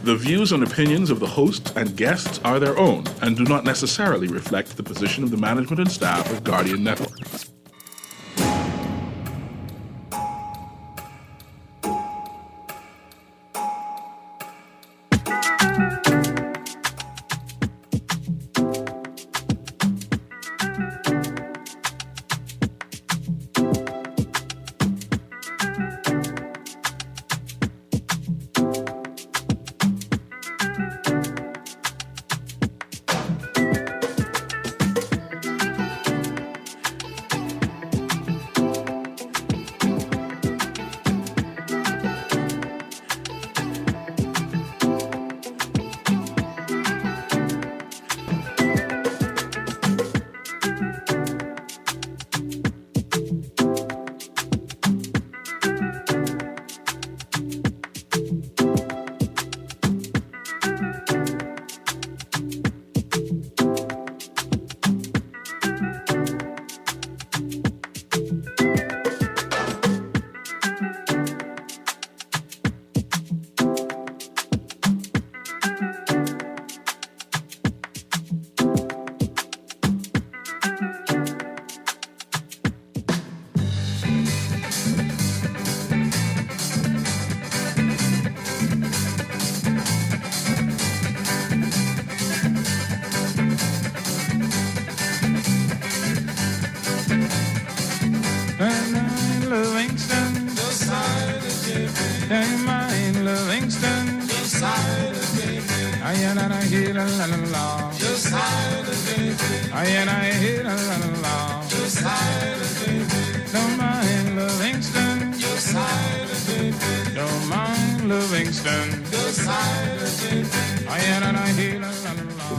The views and opinions of the host and guests are their own and do not necessarily reflect the position of the management and staff of Guardian Network.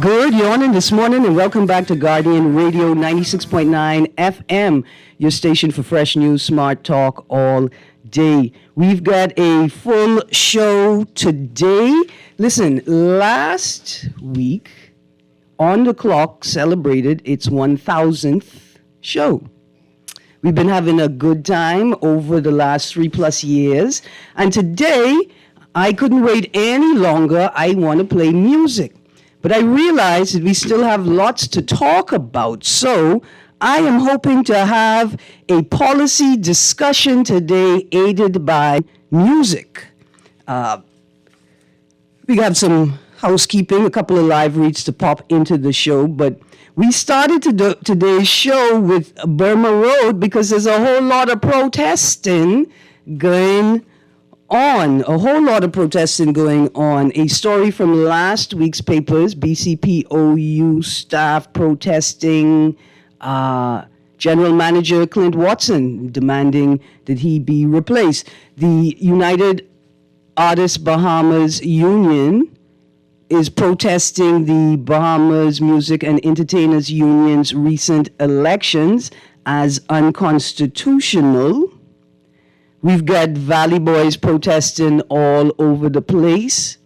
Good morning this morning and welcome back to Guardian Radio 96.9 FM, your station for fresh news, smart talk all day. We've got a full show today. Listen, last week On the Clock celebrated its 1000th show. We've been having a good time over the last 3+ years, and today I couldn't wait any longer. I want to play music. But I realize that we still have lots to talk about. So I am hoping to have a policy discussion today aided by music. We have some housekeeping, a couple of live reads to pop into the show. But we started today's show with Burma Road because there's a whole lot of protesting going on. A whole lot of protesting going on. A story from last week's papers, BCPOU staff protesting General Manager Clint Watson, demanding that he be replaced. The United Artists Bahamas Union is protesting the Bahamas Music and Entertainers Union's recent elections as unconstitutional. We've got Valley Boys protesting all over the place.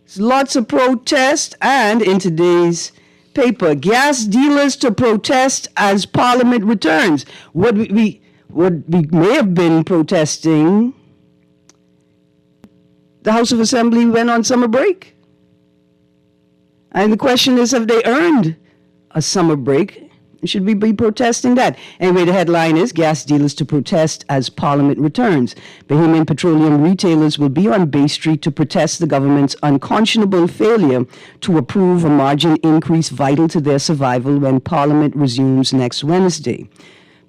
There's lots of protest, and in today's paper, gas dealers to protest as Parliament returns. What we may have been protesting, the House of Assembly went on summer break. And the question is, have they earned a summer break? Should we be protesting that? Anyway, the headline is gas dealers to protest as Parliament returns. Bahamian petroleum retailers will be on Bay Street to protest the government's unconscionable failure to approve a margin increase vital to their survival when Parliament resumes next Wednesday.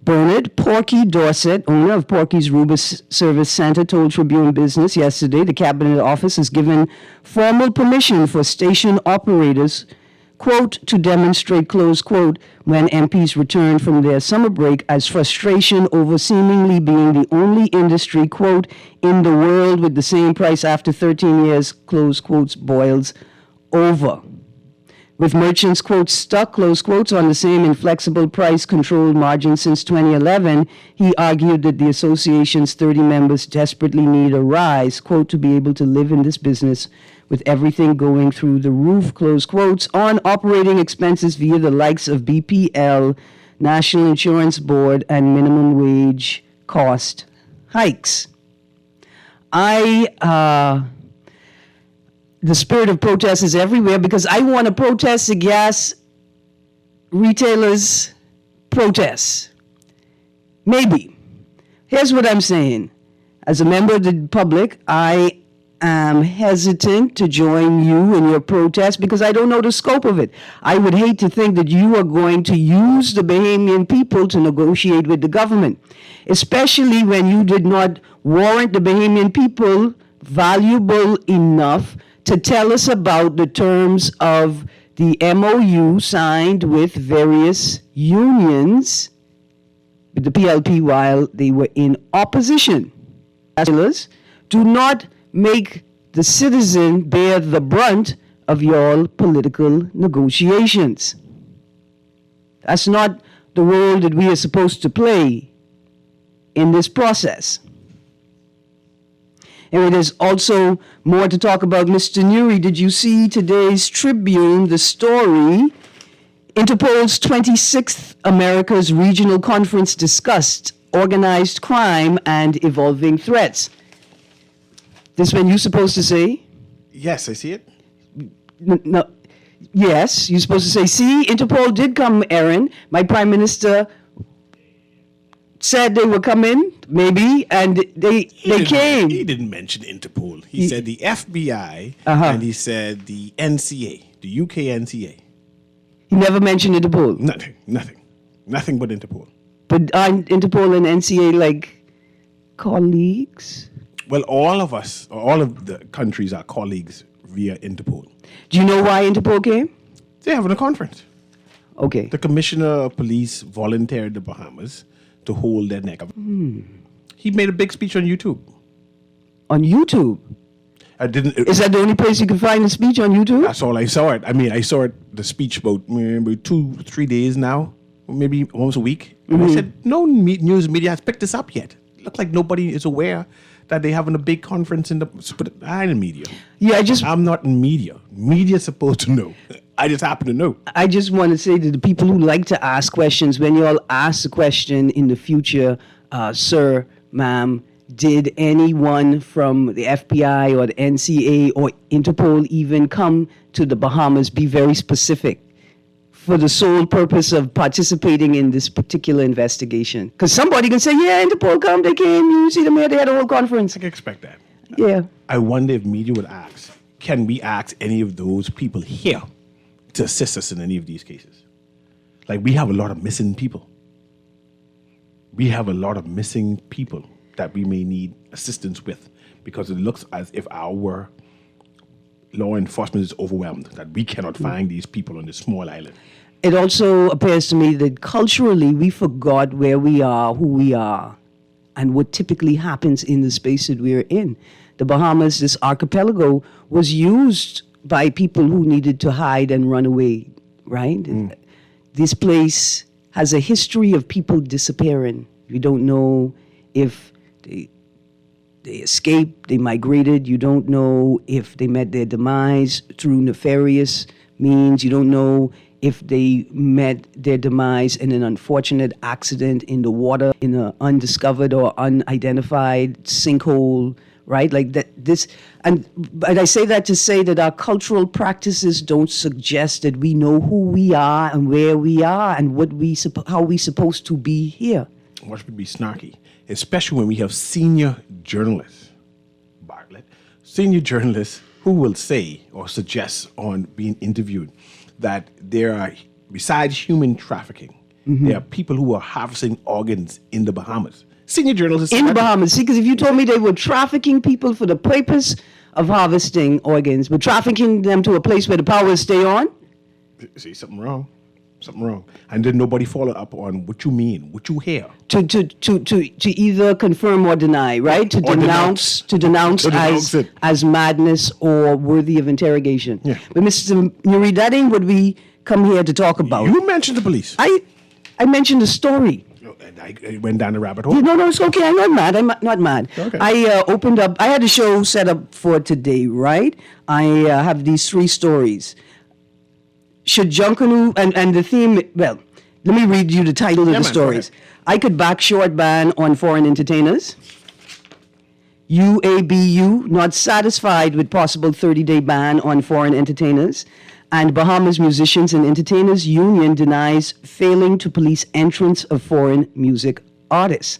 Bernard Porky Dorset, owner of Porky's Rubus Service Center, told Tribune Business yesterday the Cabinet Office has given formal permission for station operators, quote, to demonstrate, close quote, when MPs return from their summer break as frustration over seemingly being the only industry, quote, in the world with the same price after 13 years, close quotes, boils over. With merchants, quote, stuck, close quotes, on the same inflexible price-controlled margin since 2011, he argued that the association's 30 members desperately need a rise, quote, to be able to live in this business with everything going through the roof, close quotes, on operating expenses via the likes of BPL, National Insurance Board, and minimum wage cost hikes. the spirit of protest is everywhere because I want to protest the gas retailers' protests. Maybe. Here's what I'm saying. As a member of the public, I am hesitant to join you in your protest because I don't know the scope of it. I would hate to think that you are going to use the Bahamian people to negotiate with the government, especially when you did not warrant the Bahamian people valuable enough to tell us about the terms of the MOU signed with various unions with the PLP while they were in opposition. Do not make the citizen bear the brunt of your political negotiations. That's not the role that we are supposed to play in this process. And there's also more to talk about. Mr. Nuri, did you see today's Tribune, the story? Interpol's 26th America's Regional Conference discussed organized crime and evolving threats. This one you supposed to say? Yes, I see it. No. Yes, you're supposed to say, see, Interpol did come, Erin. My prime minister said they were coming, maybe, and they came. He didn't mention Interpol. He said the FBI and he said the NCA, the UK NCA. He never mentioned Interpol. Nothing but Interpol. But aren't Interpol and NCA like colleagues? Well, all of the countries are colleagues via Interpol. Do you know why Interpol came? They're having a conference. Okay. The commissioner of police volunteered the Bahamas to hold their neck up. He made a big speech on YouTube. On YouTube? Is that the only place you can find a speech on YouTube? That's all I saw it. I mean, I saw it, the speech about maybe 2-3 days now, maybe almost a week. And I said, no news media has picked this up yet. It looks like nobody is aware that they're having a big conference in the media. Yeah, I'm not in media. Media's supposed to know. I just happen to know. I just want to say to the people who like to ask questions, when you all ask the question in the future, sir, ma'am, did anyone from the FBI or the NCA or Interpol even come to the Bahamas? Be very specific for the sole purpose of participating in this particular investigation. Because somebody can say, yeah, Interpol come, they came, you see them here, they had a whole conference. I can expect that. Yeah. I wonder if media would ask, can we ask any of those people here to assist us in any of these cases? Like, we have a lot of missing people. We have a lot of missing people that we may need assistance with because it looks as if our law enforcement is overwhelmed, that we cannot find these people on this small island. It also appears to me that culturally we forgot where we are, who we are, and what typically happens in the space that we're in. The Bahamas, this archipelago, was used by people who needed to hide and run away, right? This place has a history of people disappearing. You don't know if they escaped, they migrated. You don't know if they met their demise through nefarious means. You don't know if they met their demise in an unfortunate accident in the water, in an undiscovered or unidentified sinkhole, right? Like that. But I say that to say that our cultural practices don't suggest that we know who we are and where we are and how we supposed to be here. Watch me be snarky, especially when we have senior journalists, Bartlett, senior journalists who will say or suggest on being interviewed that there are, besides human trafficking, there are people who are harvesting organs in the Bahamas. Senior journalists in the Bahamas. See, because if you told me they were trafficking people for the purpose of harvesting organs, but trafficking them to a place where the powers stay on. See, something wrong. And then nobody followed up on what you mean, what you hear. To either confirm or deny, right? To denounce as madness or worthy of interrogation. Yeah. But Mr. Nuri, that ain't what we come here to talk about. You mentioned the police. I mentioned the story. And I went down the rabbit hole. No, it's okay. I'm not mad. I'm not mad. Okay. I opened up. I had a show set up for today, right? I have these 3 stories. Should Junkanoo, and the theme, well, let me read you the title of the stories. I could back short ban on foreign entertainers. UABU, not satisfied with possible 30-day ban on foreign entertainers, and Bahamas Musicians and Entertainers Union denies failing to police entrance of foreign music artists.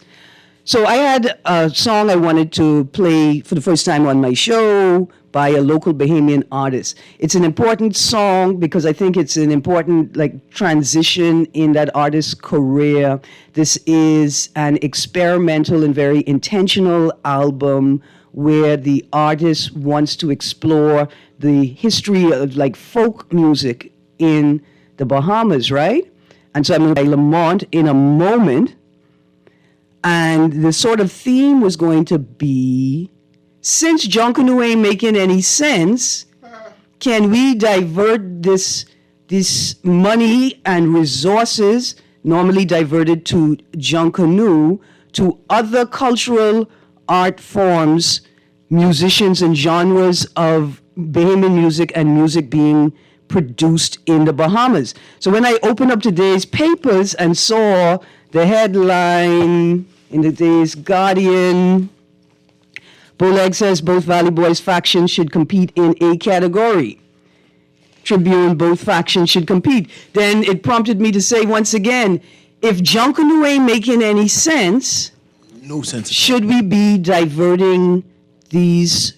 So I had a song I wanted to play for the first time on my show by a local Bahamian artist. It's an important song because I think it's an important transition in that artist's career. This is an experimental and very intentional album where the artist wants to explore the history of folk music in the Bahamas, right? And so I'm going to play Lamont in a moment. And the sort of theme was going to be, since Junkanoo ain't making any sense, can we divert this money and resources normally diverted to Junkanoo to other cultural art forms, musicians and genres of Bahamian music and music being produced in the Bahamas? So when I opened up today's papers and saw the headline in the day's Guardian, Boleg says both Valley Boys factions should compete in a category. Tribune, both factions should compete. Then it prompted me to say once again, if Junkanoo ain't making any sense, No sense. should we be diverting these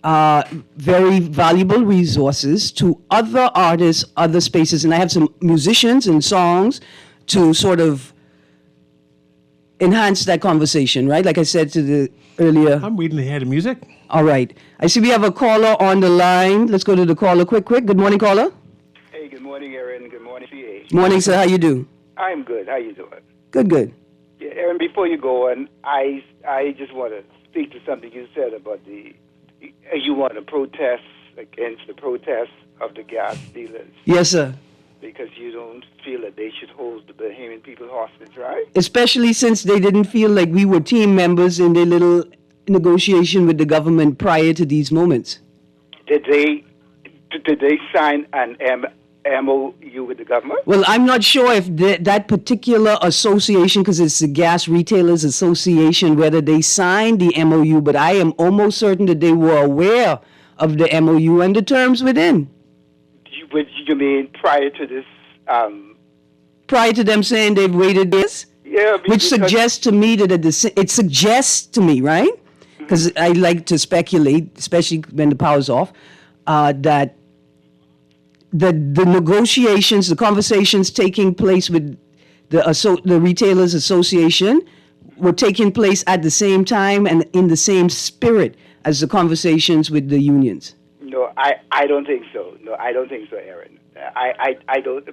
very valuable resources to other artists, other spaces? And I have some musicians and songs to sort of enhance that conversation, right? Like I said to the earlier. I'm waiting to hear the music. All right. I see we have a caller on the line. Let's go to the caller quick. Good morning, caller. Hey, good morning, Erin. Good morning, CA. Morning, sir. How you do? I'm good. How you doing? Good. Yeah, Erin, before you go on, I just want to speak to something you said about you want to protest against the protests of the gas dealers Yes, sir. because you don't feel that they should hold the Bahamian people hostage, right? Especially since they didn't feel like we were team members in their little negotiation with the government prior to these moments. Did they sign an MOU with the government? Well, I'm not sure if that particular association, because it's the Gas Retailers Association, whether they signed the MOU, but I am almost certain that they were aware of the MOU and the terms within. You mean prior to this? Prior to them saying they've waited this? Yeah. Which suggests to me that it suggests to me, right? Because I like to speculate, especially when the power's off, that the negotiations, the conversations taking place with the Retailers Association were taking place at the same time and in the same spirit as the conversations with the unions. No, I don't think so. No, I don't think so, Erin. I don't.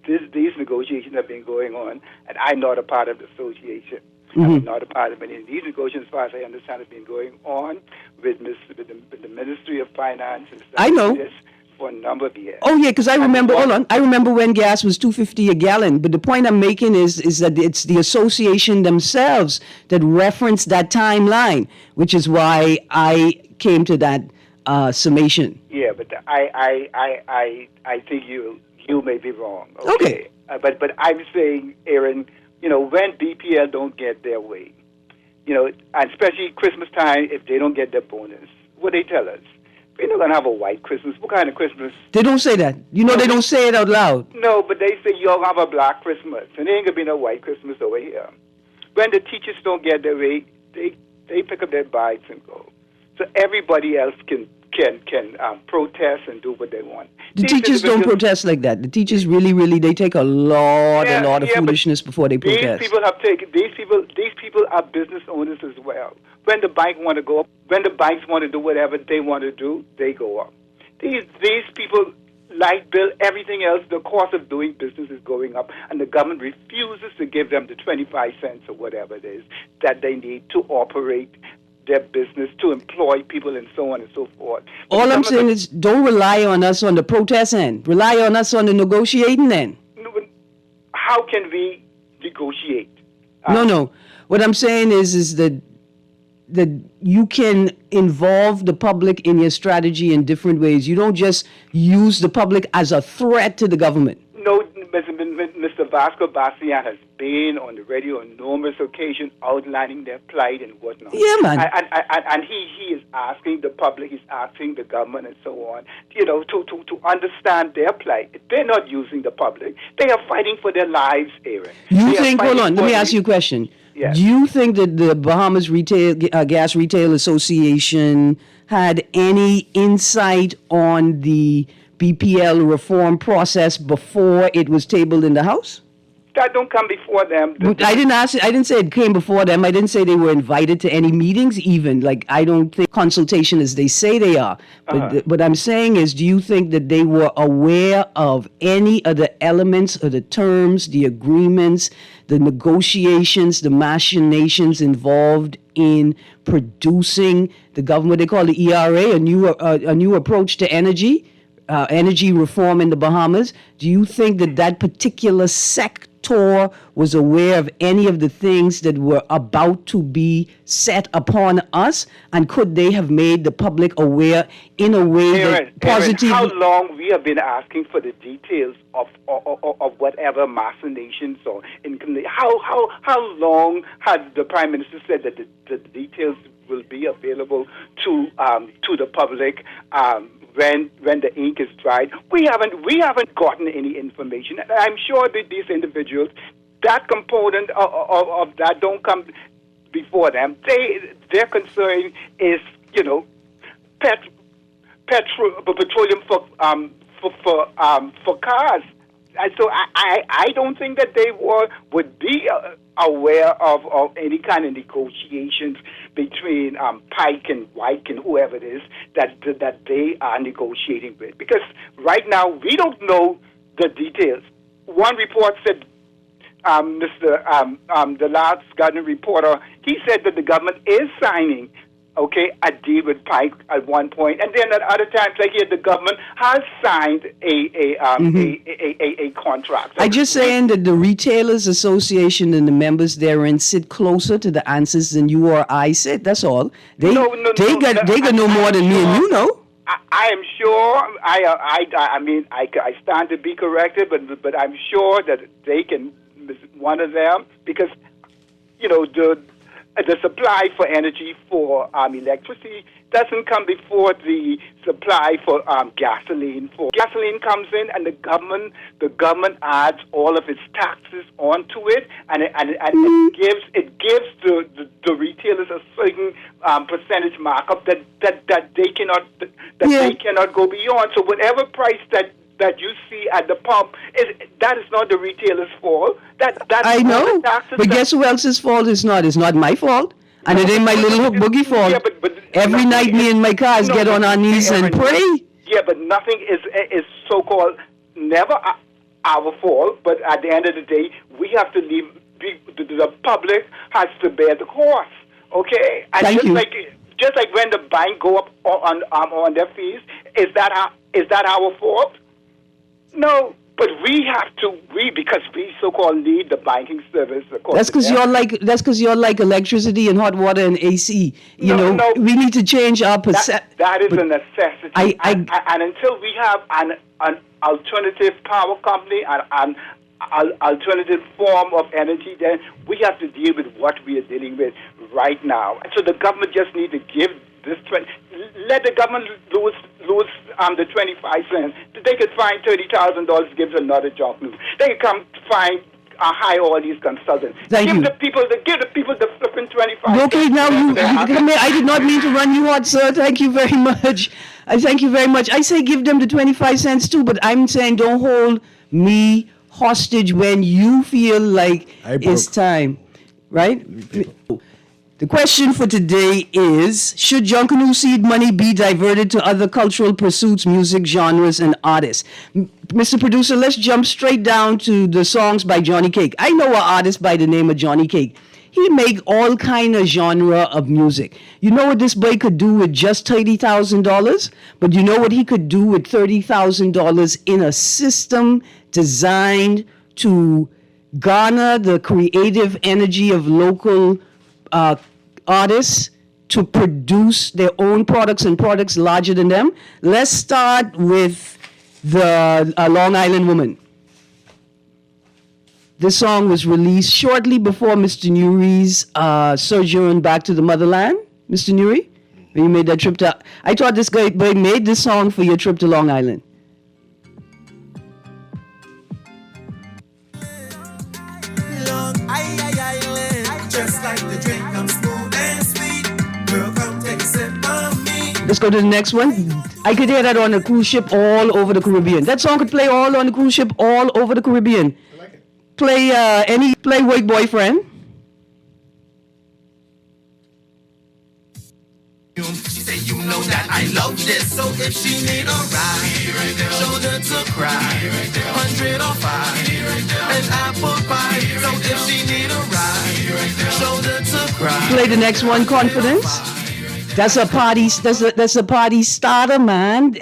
These negotiations have been going on, and I'm not a part of the association. I'm not a part of any. These negotiations, as far as I understand, have been going on with the Ministry of Finance and stuff I know. like this for a number of years. Oh, yeah, because I remember, hold on, I remember when gas was $2.50 a gallon, but the point I'm making is that it's the association themselves that reference that timeline, which is why I came to that summation. Yeah, but I think you may be wrong. Okay. But I'm saying, Erin, when BPL don't get their way, and especially Christmas time, if they don't get their bonus, what they tell us? We're not going to have a white Christmas. What kind of Christmas? They don't say that. They don't say it out loud. No, but they say you'll have a black Christmas, and there ain't going to be no white Christmas over here. When the teachers don't get their way, they pick up their bags and go. So everybody else can protest and do what they want. The teachers don't protest like that. The teachers really, they take a lot of foolishness before they protest. These people are business owners as well. When the bike want to go up, when the bikes want to do whatever they want to do, they go up. These people, light bill, everything else, the cost of doing business is going up, and the government refuses to give them the 25 cents or whatever it is that they need to operate their business, to employ people, and so on and so forth. But all I'm saying is don't rely on us on the protest end. Rely on us on the negotiating end. How can we negotiate? No. What I'm saying is that you can involve the public in your strategy in different ways. You don't just use the public as a threat to the government. No, Mr. Vasco Bastian has been on the radio on numerous occasions outlining their plight and whatnot. Yeah, man. And he is asking the public, he's asking the government and so on, to understand their plight. They're not using the public. They are fighting for their lives, Erin. You think, hold on, let me ask you a question. Yes. Do you think that the Bahamas Gas Retail Association had any insight on the BPL reform process before it was tabled in the House? That don't come before them. I didn't say it came before them. I didn't say they were invited to any meetings even. Like, I don't think consultation as they say they are. But what I'm saying is, do you think that they were aware of any of the elements of the terms, the agreements, the negotiations, the machinations involved in producing the government, they call the ERA, a new approach to energy reform in the Bahamas? Do you think that that particular sector was aware of any of the things that were about to be set upon us? And could they have made the public aware in a way that positively... Erin, how long we have been asking for the details of whatever machinations or... How long had the Prime Minister said that the details will be available to the public when the ink is dried? We haven't gotten any information, and I'm sure that these individuals, that component of that don't come before them. Their concern is petroleum for cars. And so I don't think that they would be aware of any kind of negotiations between Pike and White and whoever it is that they are negotiating with. Because right now we don't know the details. One report said, the last Guardian reporter, he said that the government is signing a deal with Pike at one point, and then at other times, like here, the government has signed a contract. So I'm just saying that the Retailers Association and the members therein sit closer to the answers than you or I sit. That's all. They got no more than me and you know. I am sure. I stand to be corrected, but I'm sure that they can. One of them, because the supply for energy for electricity doesn't come before the supply for gasoline. For gasoline comes in, and the government adds all of its taxes onto it, and it gives the retailers a certain percentage markup that they cannot go beyond. So whatever price that you see at the pump, that is not the retailer's fault. I know, but guess who else's fault it's not? It's not my fault, and it ain't my little hook boogie fault. Yeah, but every night me and my cars get on our knees and pray. Yeah, but nothing is so-called never our fault, but at the end of the day, we have to leave, the public has to bear the cost, okay? And Thank you. Just like when the bank go up on their fees, is that our fault? No, but because we so-called need the banking service. That's because you're like electricity and hot water and AC. No, we need to change our perception. That is a necessity. And until we have an alternative power company and an alternative form of energy, then we have to deal with what we are dealing with right now. So the government just needs to give this let the government lose the 25 cents. They could find $30,000, give another job news. They could come find hire all these consultants. Give the people the flipping 25 Okay, cents. now I did not mean to run you hot, sir. Thank you very much. Thank you very much. I say give them the 25 cents too, but I'm saying don't hold me hostage when you feel like it's time, right? The question for today is, should Junkanoo seed money be diverted to other cultural pursuits, music genres, and artists? Mr. Producer, let's jump straight down to the songs by Johnny Cake. I know an artist by the name of Johnny Cake. He make all kind of genre of music. You know what this boy could do with just $30,000? But you know what he could do with $30,000 in a system designed to garner the creative energy of local artists to produce their own products and products larger than them. Let's start with the Long Island Woman. This song was released shortly before Mr. Nuri's sojourn back to the motherland. Mr. Nuri, when you made that trip to... I thought this guy made this song for your trip to Long Island. Just like the drink, I'm smooth and sweet. Girl, come take a sip of me. Let's go to the next one. I could hear that on a cruise ship all over the Caribbean. That song could play all on the cruise ship all over the Caribbean. I like it. Play White Boyfriend. She say, you know that I love this. So if she need a ride, shoulder to cry, 100 or 5, an apple pie. So if she need a ride, shoulder to cry. Play the next one, Confidence. That's a party. That's a party starter, man.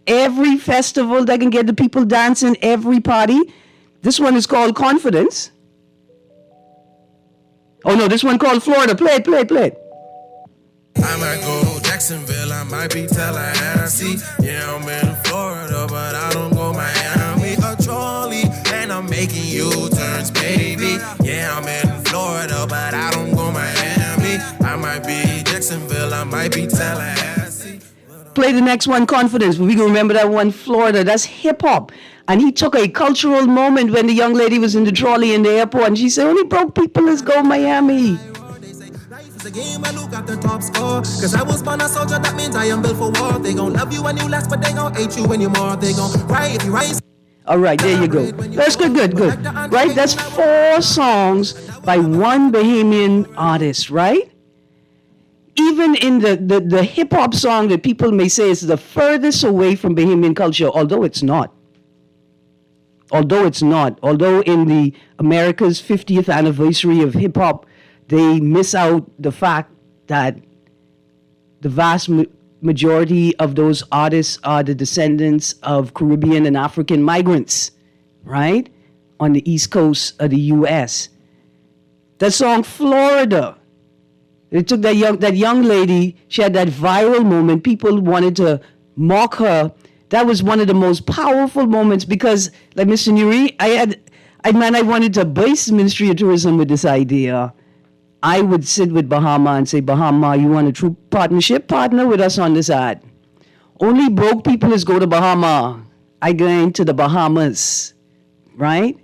Every festival that can get the people dancing, every party. This one is called Confidence. Oh no, this one called Florida. Play it. I might go Jacksonville, I might be Tallahassee. Yeah, I'm in Florida, but I don't go Miami or Charlie. And I'm making U-turns, baby. Yeah, I'm in Florida, but I don't go Miami. I might be Jacksonville, I might be Tallahassee. Play the next one, Confidence. We can remember that one, Florida. That's hip hop. And he took a cultural moment when the young lady was in the trolley in the airport, and she said, "Only broke people is go Miami." It's a game, I look at the top score. Cause I was born a soldier, that means I am built for war. They gon' love you when you last, but they gon' hate you when you're more. They gon' cry if you rise. All right, there you go. That's good. Right? That's 4 songs by one Bahamian artist, right? Even in the hip-hop song that people may say is the furthest away from Bahamian culture, although it's not. Although in the America's 50th anniversary of hip-hop, they miss out the fact that the vast majority of those artists are the descendants of Caribbean and African migrants, right? On the East Coast of the U.S. That song, Florida, it took that young lady, she had that viral moment. People wanted to mock her. That was one of the most powerful moments because, like Mr. Nuri, I wanted to base the Ministry of Tourism with this idea. I would sit with Bahama and say, Bahama, you want a true partnership? Partner with us on this ad. Only broke people is go to Bahama. I going to the Bahamas, right?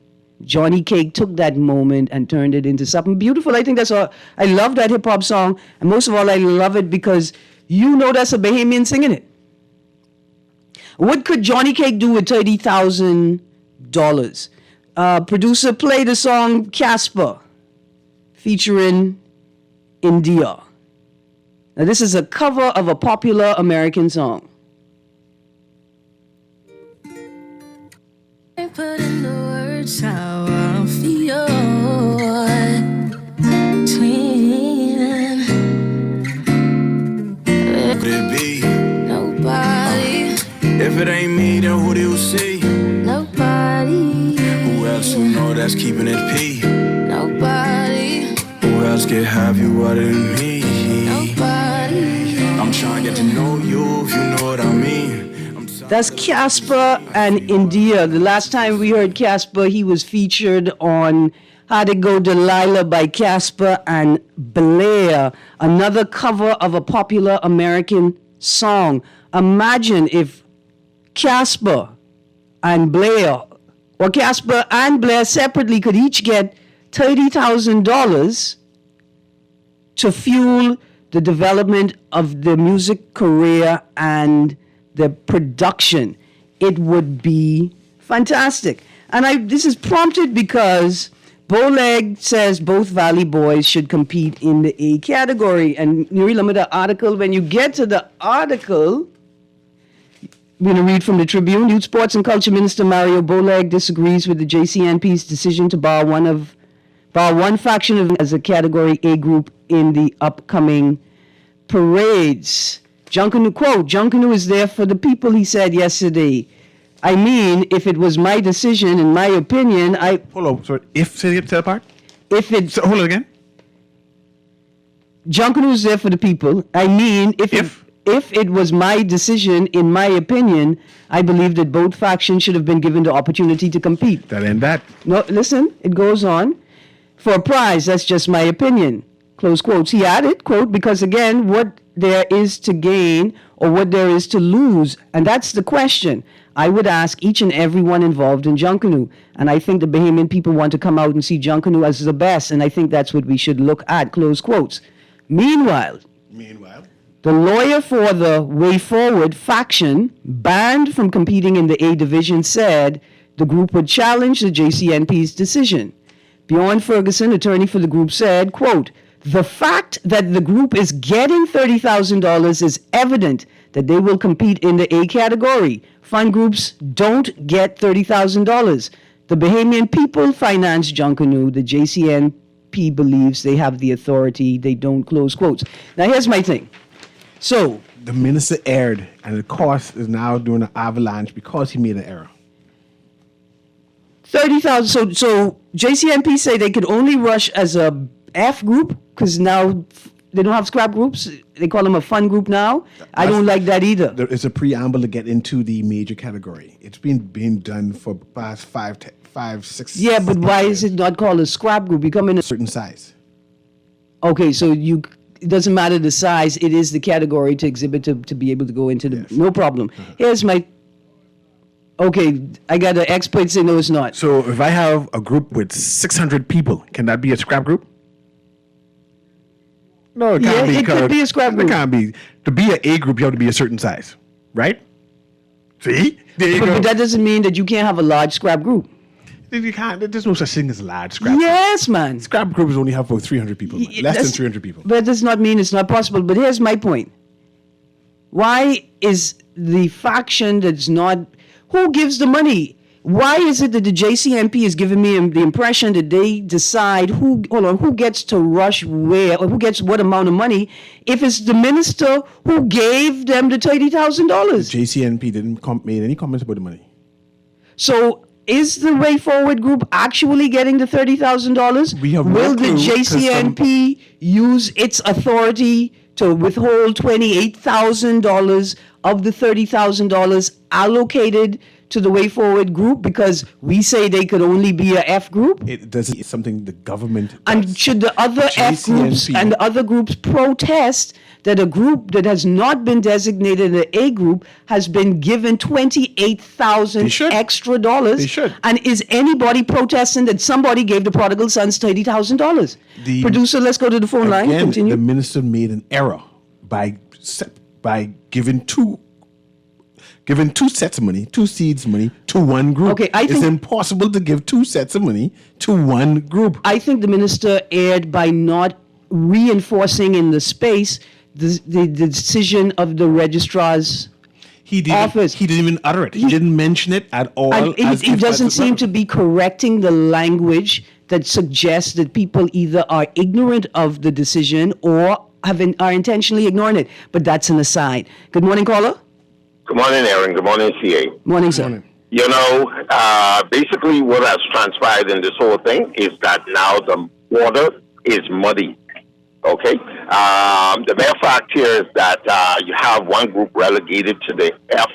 Johnny Cake took that moment and turned it into something beautiful. I think that's all. I love that hip hop song. And most of all, I love it because you know that's a Bahamian singing it. What could Johnny Cake do with $30,000? Producer, play the song Casper, featuring India. Now, this is a cover of a popular American song. I put in the words how I feel. Twin. Could it be? Nobody. If it ain't me, then who do you see? Nobody. Who else you know that's keeping it P? Nobody. Who else can have you other than me? Nobody. I'm trying to get to know you, if you know what I mean. That's Casper and India. The last time we heard Casper, he was featured on How to Go Delilah by Casper and Blair, another cover of a popular American song. Imagine if Casper and Blair, or Casper and Blair separately, could each get $30,000 to fuel the development of the music career and the production. It would be fantastic. And this is prompted because Bowleg says both Valley boys should compete in the A category. And you remember the article, when you get to the article, I'm going to read from the Tribune. Youth Sports and Culture Minister Mario Bowleg disagrees with the JCNP's decision to bar one faction as a Category A group in the upcoming parades. Junkanoo, quote, Junkanoo is there for the people, he said yesterday. I mean, if it was my decision, in my opinion, Hold on, sorry. Say that part? If it... Hold it again. Junkanoo is there for the people. I mean, if if it was my decision, in my opinion, I believe that both factions should have been given the opportunity to compete. That ain't that. No, listen, it goes on. For a prize, that's just my opinion. Close quotes. He added, quote, because again, what there is to gain or what there is to lose, and that's the question I would ask each and every one involved in Junkanoo. And I think the Bahamian people want to come out and see Junkanoo as the best, and I think that's what we should look at, close quotes. Meanwhile, the lawyer for the Way Forward faction, banned from competing in the A division, said the group would challenge the JCNP's decision. Bjorn Ferguson, attorney for the group, said, quote, the fact that the group is getting $30,000 is evident that they will compete in the A category. Fund groups don't get $30,000. The Bahamian people finance Junkanoo. The JCNP believes they have the authority. They don't, close quotes. Now, here's my thing. So, The minister erred, and the course is now doing an avalanche because he made an error. 30,000. So JCNP say they could only rush as a F group because now they don't have scrap groups. They call them a fun group now. I don't like that either. There is a preamble to get into the major category. It's been being done for the past 5, 6. Yeah, but why is it not called a scrap group? You come in a certain size? Okay, so it doesn't matter the size. It is the category to exhibit to be able to go into the. Yes. No problem. Here's my. Okay, I got an expert say no, it's not. So if I have a group with 600 people, can that be a scrap group? No, it can't be. It could be a scrap group. It can't be. To be an A group, you have to be a certain size, right? See? There you go. But that doesn't mean that you can't have a large scrap group. You can't. There's no such thing as a large scrap group. Yes, man. Scrap groups only have about 300 people. Less than 300 people. But that does not mean it's not possible. But here's my point. Why is the faction that's not... Who gives the money? Why is it that the JCNP is giving me the impression that they decide who gets to rush where or who gets what amount of money if it's the minister who gave them the $30,000? JCNP didn't make any comments about the money. So is the Way Forward group actually getting the $30,000? We have no Will the clue, 'cause JCNP use its authority to withhold $28,000 of the $30,000 allocated to the Way Forward group because we say they could only be a F group? It's something the government does. And should the other F groups and the other groups protest that a group that has not been designated an A group has been given $28,000 extra dollars? They should. And is anybody protesting that somebody gave the prodigal sons $30,000? Producer, let's go to the phone line. Again, Continue. the minister made an error by giving two sets of money, two seeds money to one group. Okay, I it's think- impossible to give two sets of money to one group. I think the minister erred by not reinforcing in the space the decision of the registrar's office. He didn't even utter it. He didn't mention it at all. And he doesn't seem to be correcting the language that suggests that people either are ignorant of the decision or are intentionally ignoring it. But that's an aside. Good morning, caller. Good morning, Erin. Good morning, CA. Morning, sir. You know, basically what has transpired in this whole thing is that now the water is muddy. Okay? The mere fact here is that you have one group relegated to the F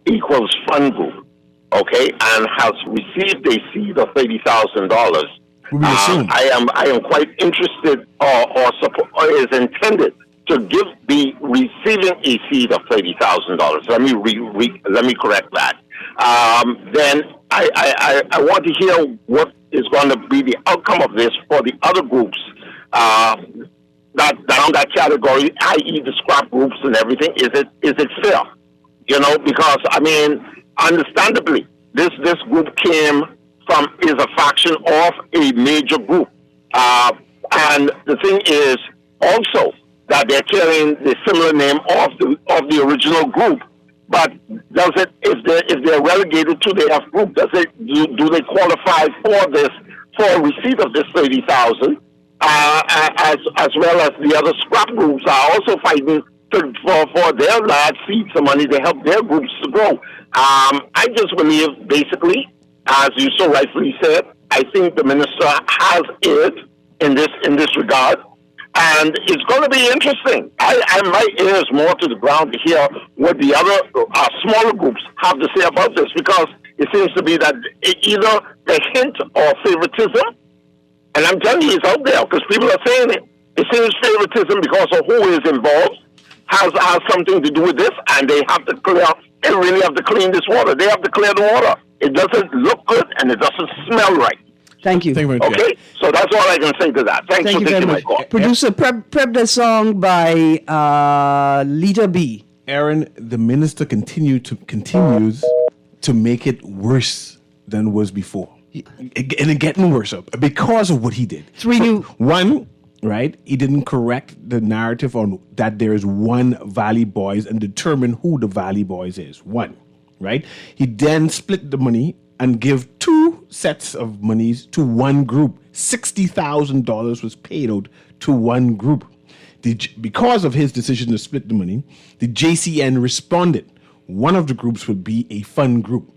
equals fund group, okay, and has received a seed of $30,000. I am quite interested or is intended to give the receiving a seed of $30,000. Let me correct that. Then I want to hear what is going to be the outcome of this for the other groups that down that category, i.e. the scrap groups and everything. Is it fair? You know, because I mean, understandably, this group is a faction of a major group, and the thing is also that they're carrying the similar name of the original group. But if they're relegated to the F group, do they qualify for receipt of this 30,000? As well as the other scrap groups are also fighting for their large seats of money to help their groups to grow. I just believe, basically, as you so rightfully said, I think the minister has erred in this regard. And it's going to be interesting. My ear is more to the ground to hear what the other smaller groups have to say about this, because it seems to be that either a hint or favoritism, and I'm telling you, it's out there because people are saying it. It seems favoritism because of who is involved has something to do with this, and they have to clear. They really have to clean this water. They have to clear the water. It doesn't look good and it doesn't smell right. Thank you. Thank you very much. Okay, so that's all I can say to that. Thanks Thank for you very taking my much. call. Producer, prep the song by Lita B. Erin, the minister continues to make it worse than it was before. And it getting worse because of what he did. One, right? He didn't correct the narrative on that there is one Valley Boys and determine who the Valley Boys is. One, right? He then split the money and give two sets of monies to one group. $60,000 was paid out to one group. Because of his decision to split the money, the JCN responded. One of the groups would be a fun group,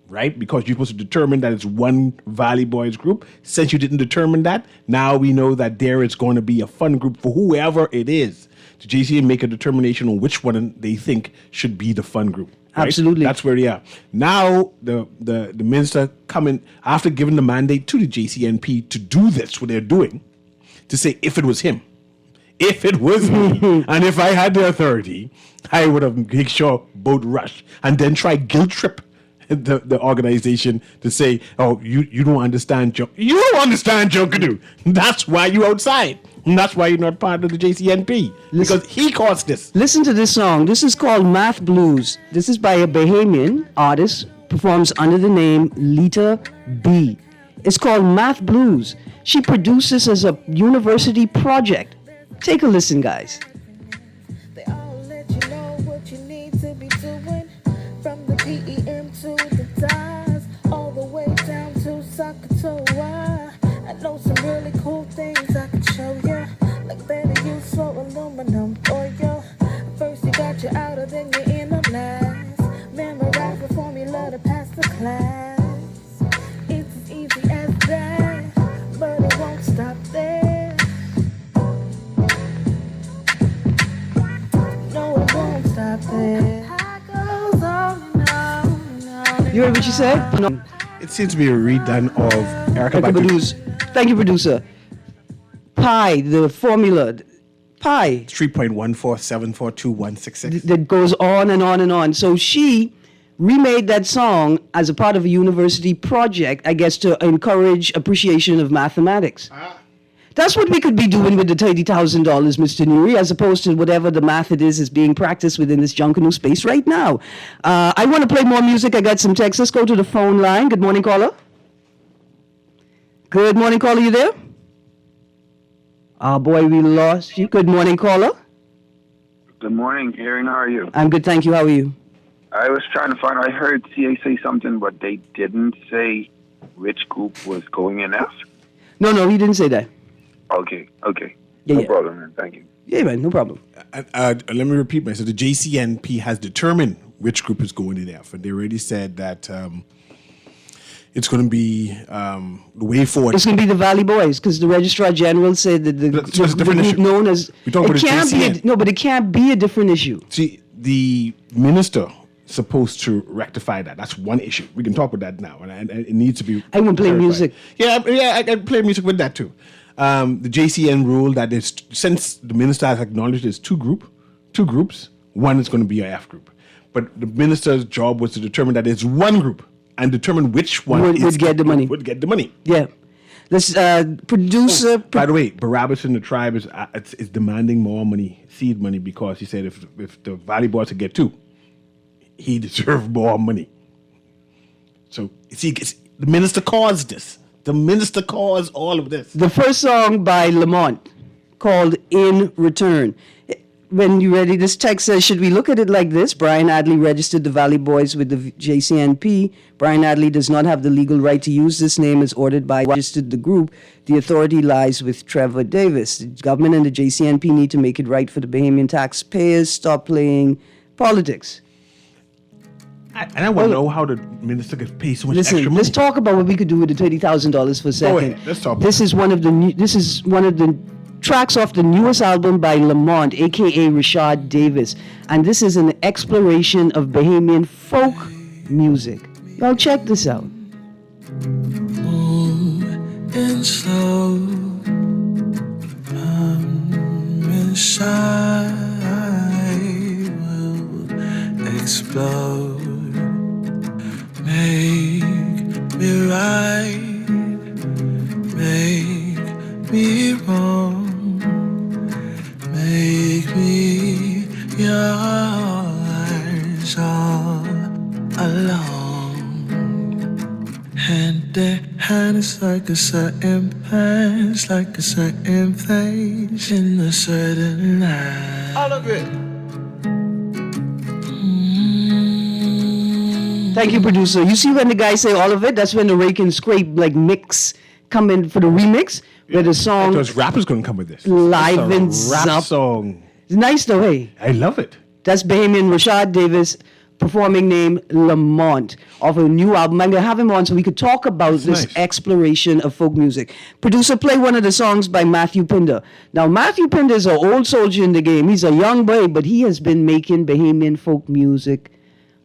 right? Because you're supposed to determine that it's one Valley Boys group. Since you didn't determine that, now we know that there is going to be a fun group for whoever it is. The JCN make a determination on which one they think should be the fun group. Right? Absolutely. That's where they are. Now, the minister coming, after giving the mandate to the JCNP to do this, what they're doing, to say if it was him, if it was me, and if I had the authority, I would have made sure both rush and then try guilt trip the organization to say, oh, you don't understand Joe. You don't understand Joe Canoe. That's why you outside. And that's why you're not part of the JCNP. Because he caused this. Listen to this song. This is called Math Blues. This is by a Bahamian artist, performs under the name Lita B. It's called Math Blues. She produced this as a university project. Take a listen, guys. They all let you know what you need to be doing. From the PEM to the DAS, all the way down to Sakatoa. I know some really cool things I can show you, like better use for aluminum foil. First you got your outer, then your inner blast. Memorize the formula to pass the class. It's as easy as that, but it won't stop there. No, it won't stop there. Goes on and on and on. You heard what she said? No. It seems to be a redone of Erica Badu's. Thank you, producer. Pi, the formula. Pi. 3.1474216. That goes on and on and on. So she remade that song as a part of a university project, I guess, to encourage appreciation of mathematics. That's what we could be doing with the $30,000, Mr. Nuri, as opposed to whatever the math it is being practiced within this Junkanoo space right now. I want to play more music. I got some texts. Let's go to the phone line. Good morning, caller. Good morning, caller. You there? Oh, boy, we lost you. Good morning, caller. Good morning, Erin. How are you? I'm good, thank you. How are you? I was trying to find out. I heard CA say something, but they didn't say which group was going in F. No, he didn't say that. Okay. Yeah, No yeah. problem, man. Thank you. Yeah, man, no problem. Let me repeat myself. The JCNP has determined which group is going in F, and they already said that it's going to be the way forward. It's going to be the Valley Boys because the Registrar General said that So it's a different group issue. known as We're talking about the JCN. but it can't be a different issue. See, the minister supposed to rectify that. That's one issue. We can talk about that now, and it needs to be. I won't play clarified. music. Yeah, I can play music with that too. The JCN rule that is, since the minister has acknowledged there's two groups, one is going to be a F group. But the minister's job was to determine that it's one group and determine which one Would get the money. Would get the money. Yeah. Let's producer. By the way, Barabbas in the tribe is demanding more money, seed money, because he said if the Valley Boys could get two, he deserved more money. So see, the minister caused this. The minister caused all of this. The first song by Lamont called In Return. When you're ready, this text says, should we look at it like this? Brian Adley registered the Valley Boys with the JCNP. Brian Adley does not have the legal right to use this name as ordered by registered the group. The authority lies with Trevor Davis. The government and the JCNP need to make it right for the Bahamian taxpayers. Stop playing politics. And I want to know how the minister could pay so much extra Listen, money. let's talk about what we could do with the $30,000 for a second. ahead. Let's talk about This is one of the tracks off the newest album by Lamont, aka Rashad Davis. And this is an exploration of Bahamian folk music. Y'all check this out. And slow, inside will explode. Make me right, make me wrong, make me yours all along. Hand in hand is like a certain place, like a certain place in a certain light. All of it. Thank you, producer. You see when the guys say all of it, that's when the rake and scrape like mix come in for the remix, where the song Those rappers couldn't come with this. livens Rap up. song. It's nice though, hey. I love it. That's Bahamian Rashad Davis, performing name Lamont, of a new album. I'm going to have him on so we could talk about this nice. exploration of folk music. Producer, play one of the songs by Matthew Pinder. Now, Matthew Pinder is an old soldier in the game. He's a young boy, but he has been making Bahamian folk music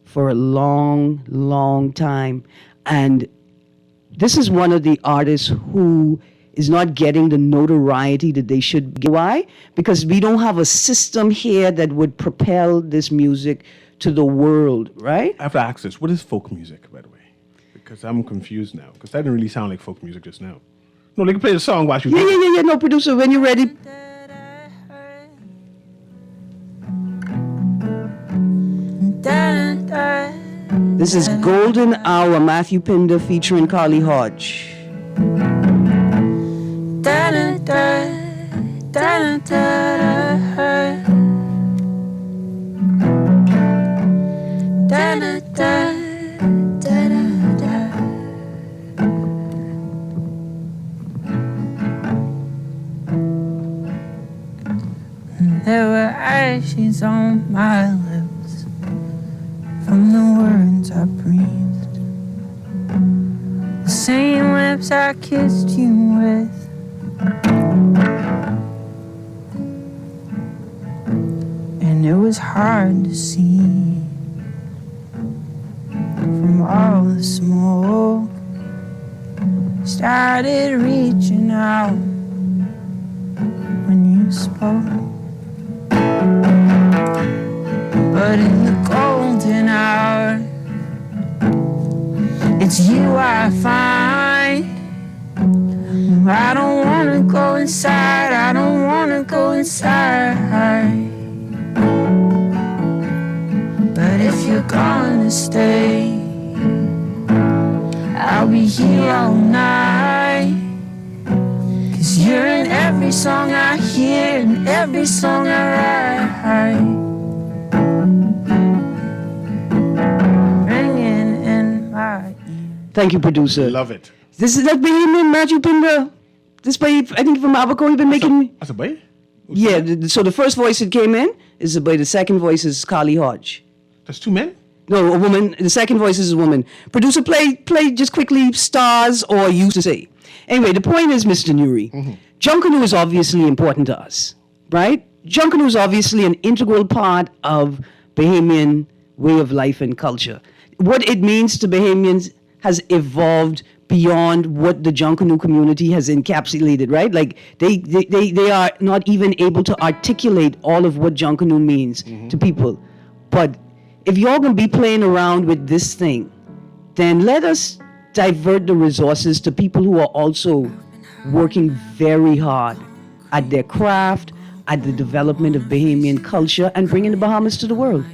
for a long, long time. And this is one of the artists who is not getting the notoriety that they should get. Why? Because we don't have a system here that would propel this music to the world, right? I have to ask this. What is folk music, by the way? Because I'm confused now. Because that didn't really sound like folk music just now. No, they can play the song while you do it. Yeah. No, producer, when you're ready. This is Golden Hour, Matthew Pinder featuring Carly Hodge. There were ashes on my lips from the words I breathed, the same lips I kissed you with. And it was hard to see from all the smoke. Started reaching out when you spoke. But in the golden hour, it's you I find. I don't wanna go inside, I don't wanna go inside. But if you're gonna stay, I'll be here all night. 'Cause you're in every song I hear, in every song I write. Ringing in my ear. Thank you, producer. Love it. This is that Bahamian Matthew Pinder. This boy, I think from Abercrombie, been making. That's a boy? Yeah, so the first voice that came in is a boy. The second voice is Carly Hodge. That's two men? No, a woman. The second voice is a woman. Producer, play just quickly stars or used to say. Anyway, the point is, Mr. Nuri, Junkanoo is obviously important to us, right? Junkanoo is obviously an integral part of Bahamian way of life and culture. What it means to Bahamians has evolved beyond what the Junkanoo community has encapsulated, right? Like they are not even able to articulate all of what Junkanoo means to people. But if you're going to be playing around with this thing, then let us divert the resources to people who are also working very hard at their craft, at the development of Bahamian culture, and bringing the Bahamas to the world.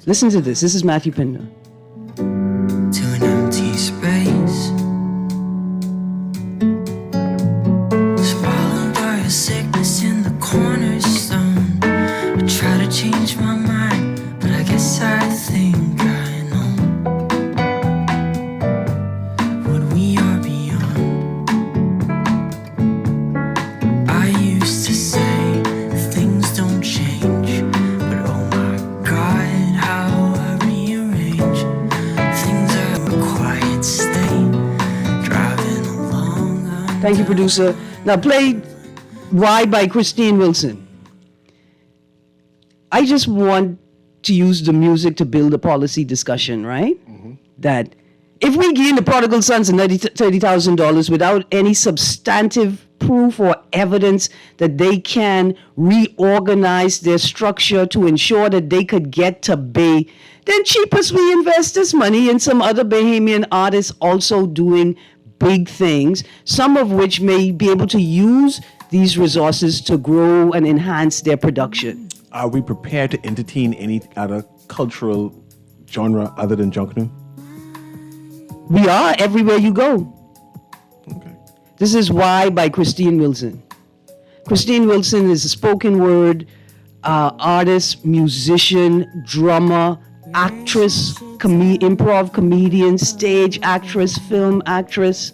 Listen to this. This is Matthew Pinder. To an empty space, swallowed by a sickness in the cornerstone. I try to change my mind, but I guess I think I know what we are beyond. I used to say things don't change, but oh my God, how I rearrange. Things are a quiet state, driving along. Thank you, producer. Now play Why by Christine Wilson. I just want to use the music to build a policy discussion, right? That if we gain the prodigal sons $30,000 without any substantive proof or evidence that they can reorganize their structure to ensure that they could get to Bay, then cheapest we invest this money in some other Bahamian artists also doing big things, some of which may be able to use these resources to grow and enhance their production. Are we prepared to entertain any other cultural genre other than Junkanoo? We are everywhere you go. Okay. This is Why by Christine Wilson. Christine Wilson is a spoken word artist, musician, drummer, actress, improv comedian, stage actress, film actress.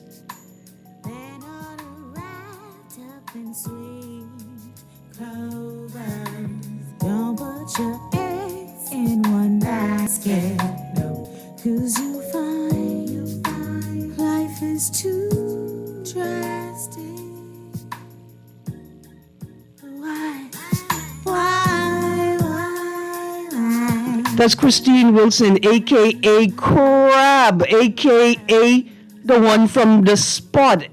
Don't put your eggs in one basket. No, 'cause you find life is too drastic. Why? That's Christine Wilson, a.k.a. Crab, a.k.a. the one from The Spot.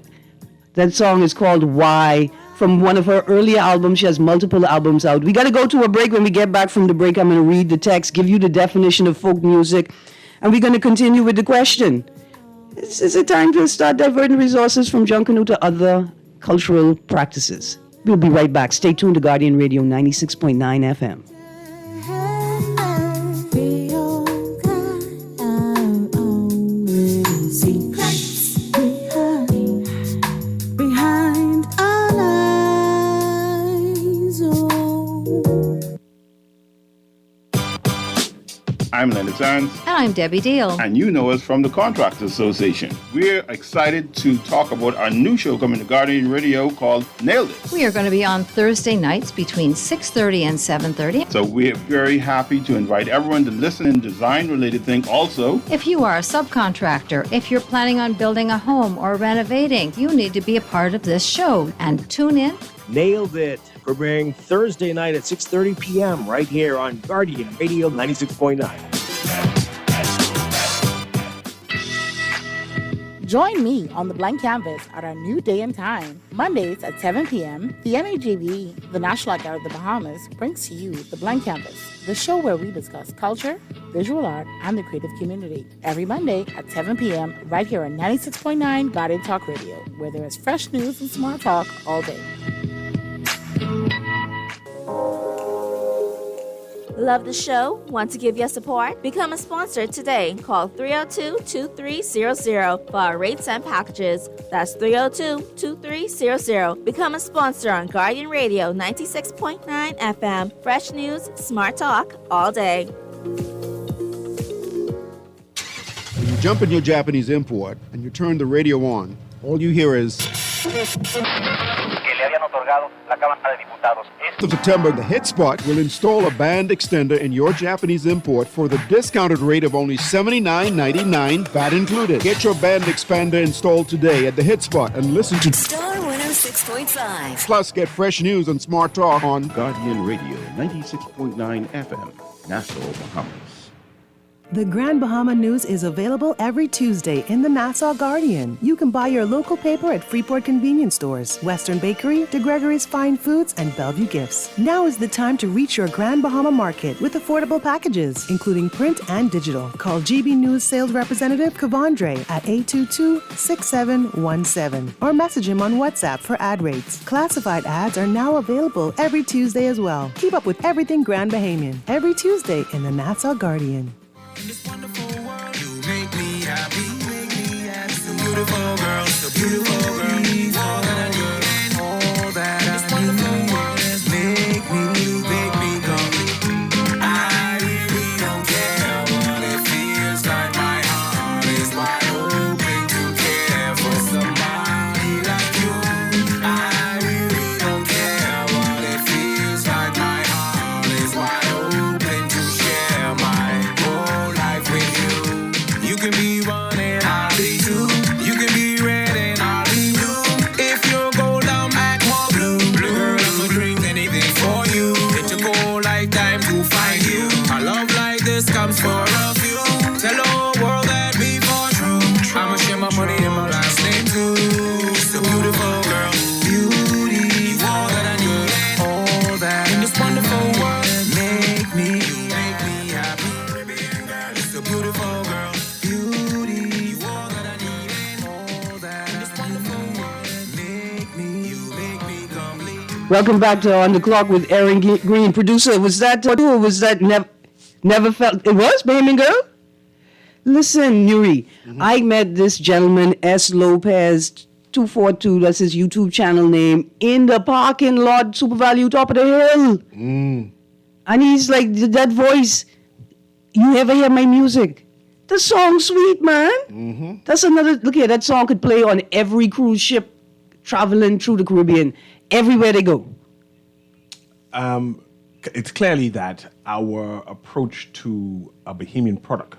That song is called Why, from one of her earlier albums. She has multiple albums out. We got to go to a break. When we get back from the break, I'm going to read the text, give you the definition of folk music, and we're going to continue with the question. Is it time to start diverting resources from Junkanoo to other cultural practices? We'll be right back. Stay tuned to Guardian Radio 96.9 FM. I'm Leonard Sands. And I'm Debbie Deal. And you know us from the Contractors Association. We're excited to talk about our new show coming to Guardian Radio called Nailed It. We are going to be on Thursday nights between 6:30 and 7:30. So we're very happy to invite everyone to listen in design-related things also. If you are a subcontractor, if you're planning on building a home or renovating, you need to be a part of this show. And tune in. Nailed It. Premiering Thursday night at 6:30 p.m. right here on Guardian Radio 96.9. Join me on the blank canvas at our new day and time. Mondays at 7 p.m., the NAGB, the National Art Gallery of the Bahamas, brings to you the blank canvas, the show where we discuss culture, visual art, and the creative community. Every Monday at 7 p.m. right here on 96.9 Guardian Talk Radio, where there is fresh news and smart talk all day. Love the show? Want to give your support? Become a sponsor today. Call 302-2300 for our rates and packages. That's 302-2300. Become a sponsor on Guardian Radio 96.9 FM. Fresh news, smart talk, all day. When you jump in your Japanese import and you turn the radio on, all you hear is... Of September, the Hit Spot will install a band extender in your Japanese import for the discounted rate of only $79.99, VAT included. Get your band expander installed today at the Hit Spot and listen to Star 106.5. Plus, get fresh news and smart talk on Guardian Radio 96.9 FM, Nassau, Bahamas. The Grand Bahama News is available every Tuesday in the Nassau Guardian. You can buy your local paper at Freeport convenience stores, Western Bakery, De Gregory's Fine Foods, and Bellevue Gifts. Now is the time to reach your Grand Bahama market with affordable packages, including print and digital. Call GB News sales representative Kavandre at 822-6717 or message him on WhatsApp for ad rates. Classified ads are now available every Tuesday as well. Keep up with everything Grand Bahamian every Tuesday in the Nassau Guardian. In this wonderful world, you make me happy, so beautiful girl, so beautiful girl, all that I need, all that I need, make me complete. I really don't care what it feels like, my heart is wide open to care for somebody like you. I really don't care what it feels like, my heart is wide open to share my you can be one and I'll be two. You can be red and I'll be blue. Welcome back to On the Clock with Erin Greene. Producer, was that or was that never felt? It was Bahamian Girl? Listen, Nuri, I met this gentleman, S. Lopez 242, that's his YouTube channel name, in the parking lot, Super Value, top of the hill. And he's like, that voice, you ever hear my music? The song's sweet, man. That's another, look here, that song could play on every cruise ship traveling through the Caribbean, everywhere they go. It's clearly that our approach to a Bahamian product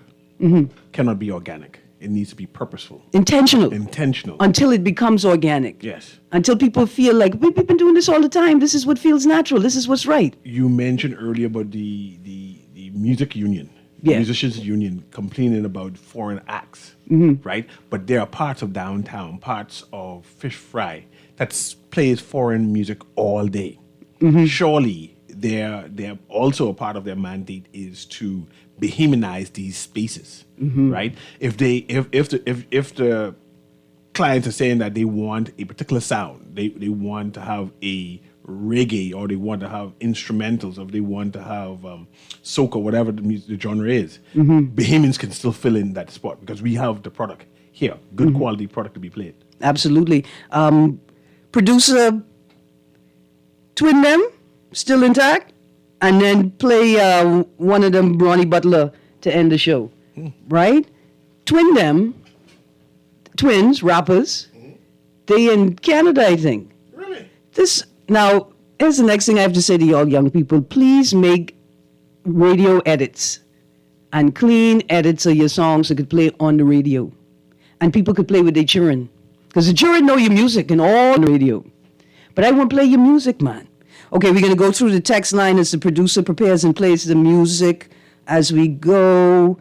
cannot be organic. It needs to be purposeful. Intentional. Until it becomes organic. Yes. Until people feel like, we've been doing this all the time. This is what feels natural. This is what's right. You mentioned earlier about the music union, musicians union, complaining about foreign acts, right? But there are parts of downtown, parts of Fish Fry that plays foreign music all day. Surely they're also a part of their mandate is to Bahamianize these spaces, right? If the clients are saying that they want a particular sound, they want to have a reggae, or they want to have instrumentals, or they want to have soca, whatever the genre is, Bahamians can still fill in that spot because we have the product here, good quality product to be played. Absolutely. Producer, twin them, still intact? And then play one of them, Ronnie Butler, to end the show, right? Twin them, twins, rappers. They in Canada, I think. Really? Now, here's the next thing I have to say to y'all young people. Please make radio edits and clean edits of your songs that could play on the radio. And people could play with their children. Because the children know your music and all the radio. But I won't play your music, man. Okay, we're going to go through the text line as the producer prepares and plays the music as we go.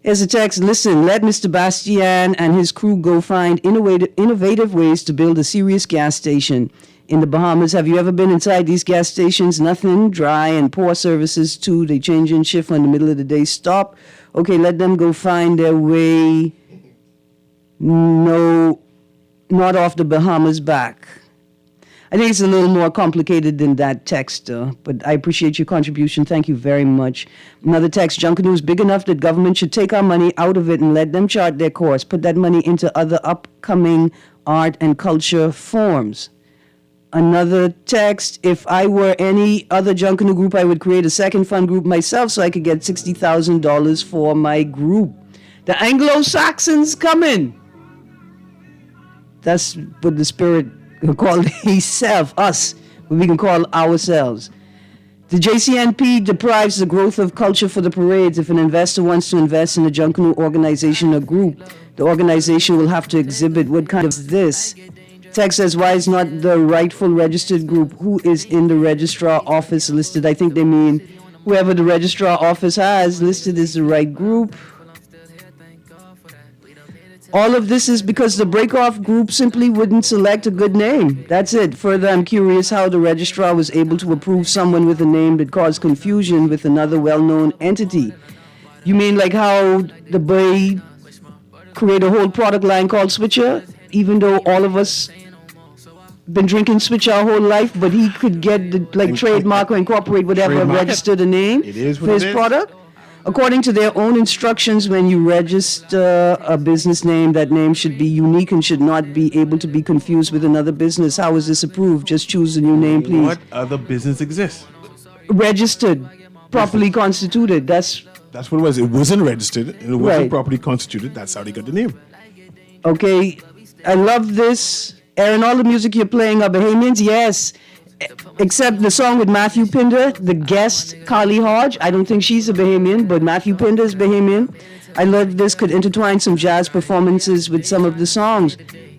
Here's a text. Listen, let Mr. Bastian and his crew go find innovative ways to build a serious gas station in the Bahamas. Have you ever been inside these gas stations? Nothing, dry and poor services too. They change in shift in the middle of the day. Stop. Okay, let them go find their way. No, not off the Bahamas back. I think it's a little more complicated than that text, but I appreciate your contribution. Thank you very much. Another text, Junkanoo is big enough that government should take our money out of it and let them chart their course, put that money into other upcoming art and culture forms. Another text, if I were any other Junkanoo group, I would create a second fund group myself so I could get $60,000 for my group. The Anglo-Saxons coming. That's what the spirit call himself, us, what we can call ourselves. The JCNP deprives the growth of culture for the parades. If an investor wants to invest in a Junkanoo organization or group, the organization will have to exhibit what kind of this. Text says, why is not the rightful registered group? Who is in the registrar office listed? I think they mean whoever the registrar office has listed is the right group. All of this is because the break-off group simply wouldn't select a good name. That's it. Further, I'm curious how the registrar was able to approve someone with a name that caused confusion with another well-known entity. You mean like how the Bay create a whole product line called Switcher, even though all of us been drinking Switcher our whole life, but he could get the trademark or incorporate whatever, register the name for his product? According to their own instructions, when you register a business name, that name should be unique and should not be able to be confused with another business. How is this approved? Just choose a new name, please. What other business exists? Registered, properly constituted. That's what it was. It wasn't registered. It wasn't properly constituted. That's how they got the name. Okay, I love this. Erin, all the music you're playing are Bahamians? Yes. Except the song with Matthew Pinder, the guest, Carly Hodge. I don't think she's a Bahamian, but Matthew Pinder is Bahamian. I love this, could intertwine some jazz performances with some of the songs.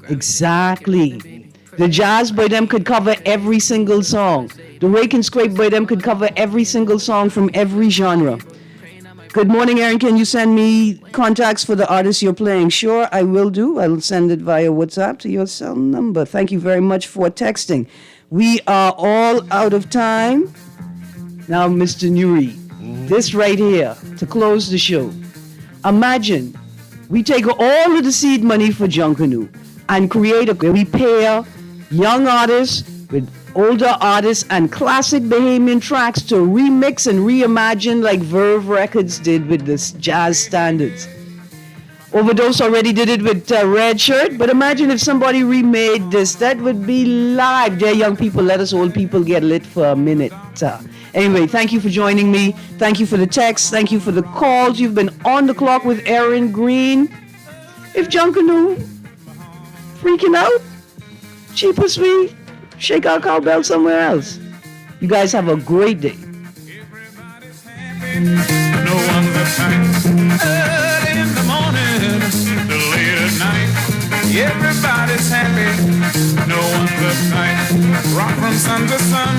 Exactly. The jazz by them could cover every single song. The rake and scrape by them could cover every single song from every genre. Good morning, Erin. Can you send me contacts for the artists you're playing? Sure, I will do. I'll send it via WhatsApp to your cell number. Thank you very much for texting. We are all out of time. Now, Mr. Nuri, this right here, to close the show. Imagine we take all of the seed money for Junkanoo and create where we pair young artists with older artists and classic Bahamian tracks to remix and reimagine like Verve Records did with this jazz standards. Overdose already did it with Red Shirt, but imagine if somebody remade this. That would be live. Dear young people, let us old people get lit for a minute. Anyway, thank you for joining me. Thank you for the texts. Thank you for the calls. You've been on the clock with Erin, Greene. If Junkanoo freaking out, cheapest we shake our cowbell somewhere else. You guys have a great day. No one's uptight. Early in the morning, the late at night. Everybody's happy. No one's uptight. Rock from sun to sun,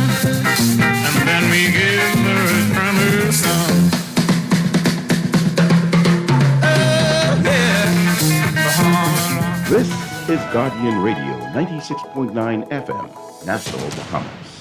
and then we give the earth from her sun. This is Guardian Radio 96.9 FM, Nassau, Bahamas.